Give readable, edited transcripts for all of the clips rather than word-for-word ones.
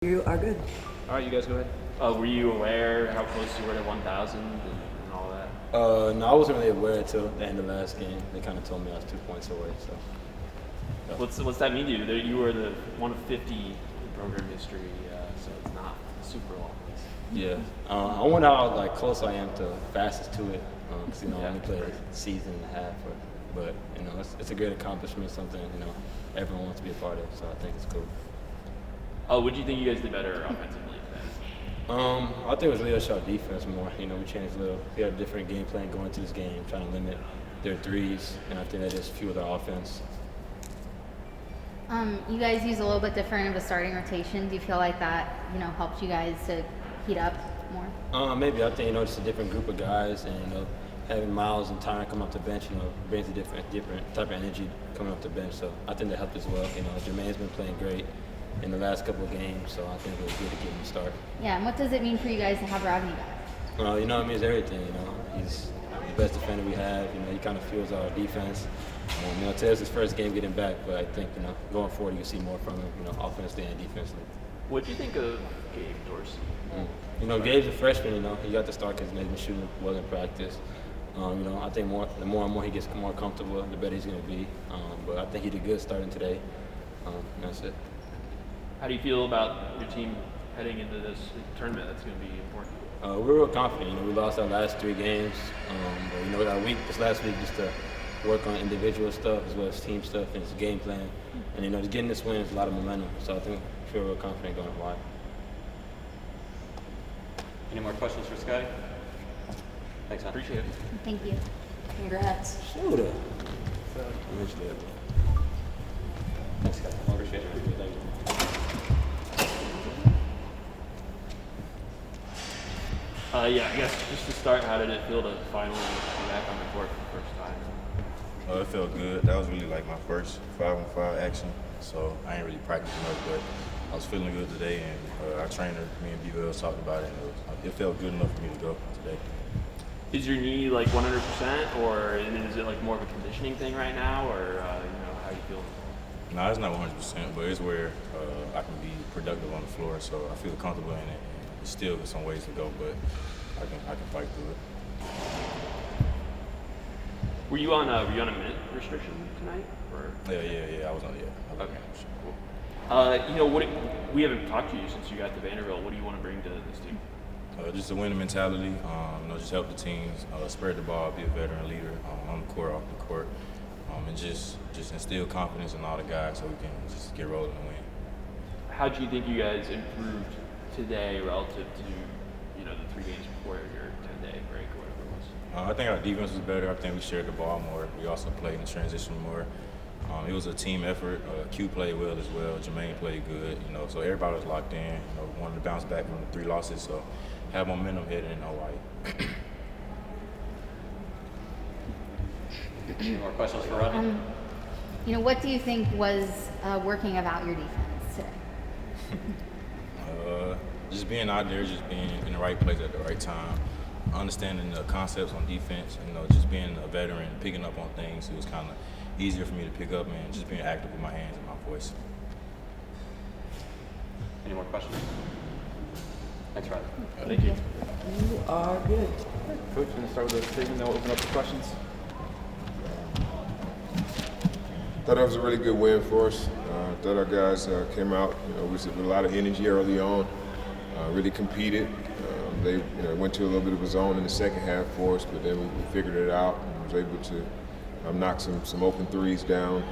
You are good. All right, you guys go ahead. Were you aware how close you were to 1,000 and all that? No, I wasn't really aware until the end of the last game. They kind of told me I was 2 points away. So, What's that mean to you? You were the one of 50 in program history, so it's not super long. yeah, I wonder how close I am to fastest to it. Because I only played a season and a half. But it's a great accomplishment. Something everyone wants to be a part of. So I think it's cool. What do you think you guys did better offensively today? I think it was really our defense more. We changed a little. We had a different game plan going into this game, trying to limit their threes, and I think that just fueled our offense. You guys use a little bit different of a starting rotation. Do you feel like that, helped you guys to heat up more? Maybe. I think just a different group of guys, and having Miles and Tyron come off the bench, brings a different type of energy coming off the bench. So I think that helped as well. Jermaine's been playing great in the last couple of games, so I think it was good to get him started. Yeah, and what does it mean for you guys to have Rodney back? It means everything. He's the best defender we have. He kind of fuels our defense. Today's his first game getting back, but I think going forward you can see more from him, offensively and defensively. What do you think of Gabe Dorsey? Gabe's a freshman. He got to start because he's been shooting well in practice. I think the more and more he gets more comfortable, the better he's going to be. But I think he did good starting today. That's it. How do you feel about your team heading into this tournament that's going to be important? We're real confident. We lost our last 3 games. But, we got a week this last week just to work on individual stuff as well as team stuff and just game plan. And, just getting this win is a lot of momentum. So I think I feel real confident going wide. Any more questions for Scotty? Thanks, man. Appreciate it. Thank you. Congrats. Shooter. Thanks, Scotty. Appreciate it. Thank you. Yeah, I guess just to start, how did it feel to finally be back on the court for the first time? It felt good. That was really my first 5-on-5 action, so I ain't really practiced much, but I was feeling good today, and our trainer, me and B-Wells talked about it, and it felt good enough for me to go today. Is your knee 100%, or is it more of a conditioning thing right now, or how you feel? No, it's not 100%, but it's where I can be productive on the floor, so I feel comfortable in it. It's still some ways to go, but I can fight through it. Were you on a minute restriction tonight? Or? Yeah. I was on Okay, cool. We haven't talked to you since you got to Vanderbilt. What do you want to bring to this team? Just a winning mentality. Just help the teams, spread the ball, be a veteran leader on the court, off the court, and just instill confidence in all the guys so we can just get rolling and win. How do you think you guys improved today relative to the 3 games before your 10-day break or whatever it was? I think our defense was better. I think we shared the ball more. We also played in transition more. It was a team effort. Q played well as well. Jermaine played good. So everybody was locked in. Wanted to bounce back from the 3 losses. So have momentum heading in Hawaii. Any more questions for Rodney? What do you think was working about your defense today? Just being out there, just being in the right place at the right time, understanding the concepts on defense, just being a veteran, picking up on things. It was kind of easier for me to pick up and just being active with my hands and my voice. Any more questions? Thanks, Rodney. Thank you. You are good. Coach, we're going to start with a statement, then we'll open up to questions. Thought that was a really good win for us. Thought our guys came out with a lot of energy early on, really competed. They went to a little bit of a zone in the second half for us, but then we figured it out and was able to knock some open threes down.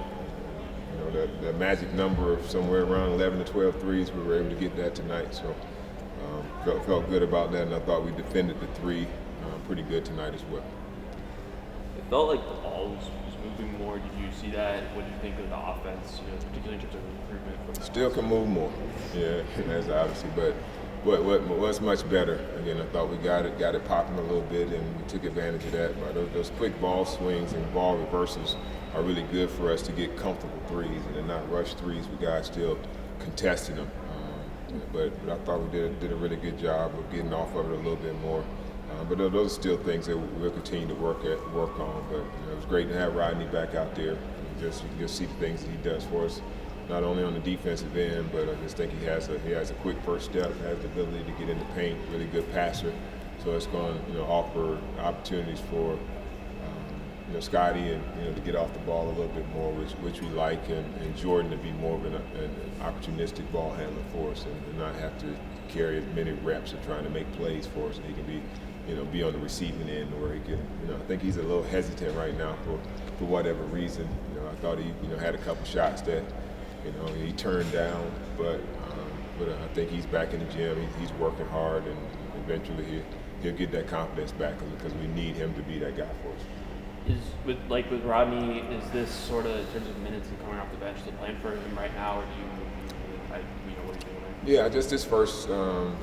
That magic number of somewhere around 11 to 12 threes, we were able to get that tonight. So felt good about that, and I thought we defended the 3 pretty good tonight as well. It felt like the ball was moving more. Did you see that? What did you think of the offense, particularly in terms of improvement? Still can move more, yeah, that's obviously, but what's much better, again, I thought we got it popping a little bit, and we took advantage of that. But those quick ball swings and ball reversals are really good for us to get comfortable threes and then not rush threes with guys still contesting them. But I thought we did a really good job of getting off of it a little bit more. But those are still things that we'll continue to work on. But it was great to have Rodney back out there. You can just see the things that he does for us not only on the defensive end, but I just think he has a quick first step, has the ability to get in the paint, really good passer. So it's going to offer opportunities for Scotty and to get off the ball a little bit more, which we like, and Jordan to be more of an opportunistic ball handler for us and not have to carry as many reps of trying to make plays for us. And he can be on the receiving end where he can, I think he's a little hesitant right now for whatever reason. I thought he had a couple shots that he turned down, but I think he's back in the gym. He's working hard, and eventually he'll get that confidence back because we need him to be that guy for us. With Rodney, is this sort of in terms of minutes and coming off the bench the plan for him right now, or do you, what do you think? Yeah, just this first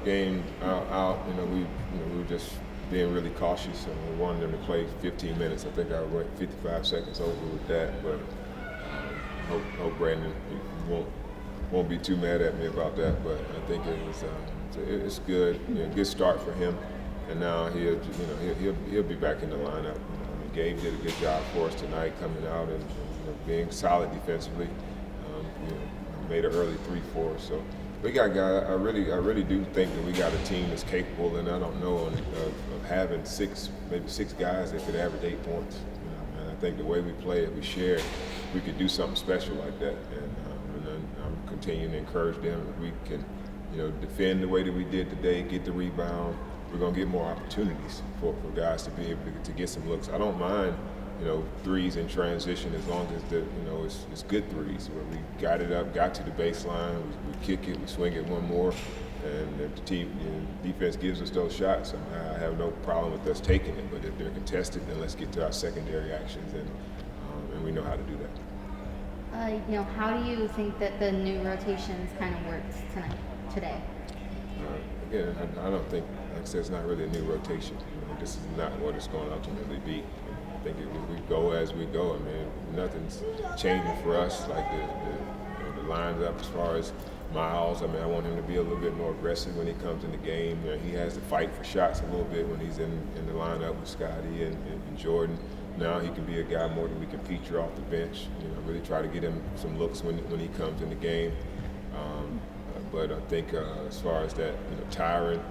game out, we were just being really cautious, and we wanted him to play 15 minutes. I think I went 55 seconds over with that, but hope Brandon won't be too mad at me about that. But I think it's good, good start for him, and now he'll be back in the lineup. Gabe did a good job for us tonight, coming out and being solid defensively. Made an early 3 for us. So we got guys. I really do think that we got a team that's capable, and I don't know of having maybe six guys that could average 8 points. And I think the way we play it, we share, we could do something special like that. And I'm continuing to encourage them. If we can, defend the way that we did today, get the rebound, we're going to get more opportunities for guys to be able to get some looks. I don't mind, threes in transition as long as it's good threes where we got it up, got to the baseline, we kick it, we swing it one more, and if the team defense gives us those shots, I have no problem with us taking it. But if they're contested, then let's get to our secondary actions, and we know how to do that. How do you think that the new rotations kind of worked today? Again, I don't think, like I said, it's not really a new rotation. This is not what it's going to ultimately be. I think we go as we go. Nothing's changing for us. Like the lines up as far as Miles. I want him to be a little bit more aggressive when he comes in the game. He has to fight for shots a little bit when he's in the lineup with Scotty and Jordan. Now he can be a guy more that we can feature off the bench. Really try to get him some looks when he comes in the game. But I think as far as that, Tyron,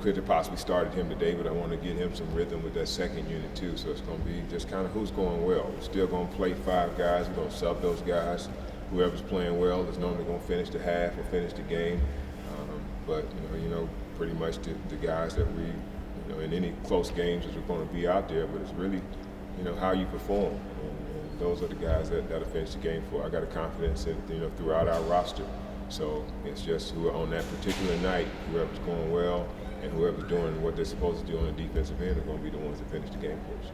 could have possibly started him today, but I want to get him some rhythm with that second unit too. So it's going to be just kind of who's going well. We're still going to play 5 guys. We're going to sub those guys. Whoever's playing well is normally going to finish the half or finish the game. But pretty much the guys that we, in any close games, is going to be out there. But it's really, how you perform. And those are the guys that'll finish the game for. I got a confidence in, throughout our roster. So it's just who on that particular night, whoever's going well and whoever's doing what they're supposed to do on the defensive end are going to be the ones that finish the game for us.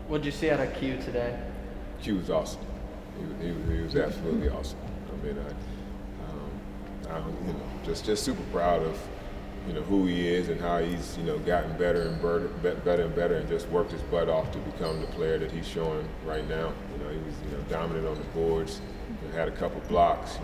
What did you see out of Q today? Q was awesome. He was absolutely awesome. I'm just super proud of who he is and how he's gotten better and better and just worked his butt off to become the player that he's showing right now. He was dominant on the boards. Had a couple blocks,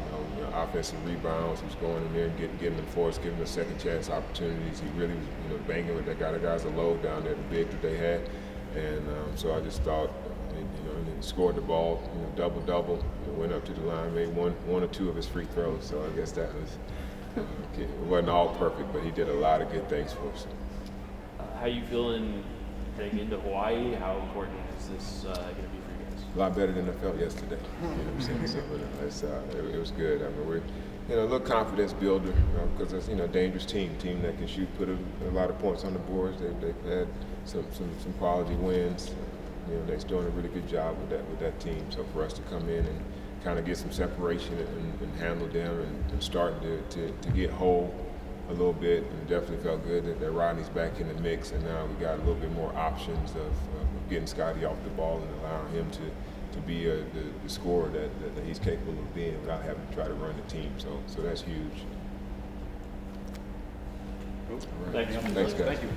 offensive rebounds. He was going in there and getting them for us, giving them second chance opportunities. He really was, banging with that guy. The guys are low down there, the big that they had, and so I just thought, and he scored the ball, double. Went up to the line, made one or two of his free throws. So I guess that was it wasn't all perfect, but he did a lot of good things for us. How you feeling heading into Hawaii? How important is this going to be for you guys? A lot better than I felt yesterday. So it was good. We're a little confidence builder because it's a dangerous team that can shoot, put a lot of points on the boards. They've had some quality wins. They're doing a really good job with that team. So for us to come in and kind of get some separation and handle them and starting to get whole a little bit, and definitely felt good that Rodney's back in the mix, and now we got a little bit more options of getting Scotty off the ball and allowing him to be the scorer that he's capable of being without having to try to run the team. So that's huge. Cool. Thanks. Thanks, guys. Thank you.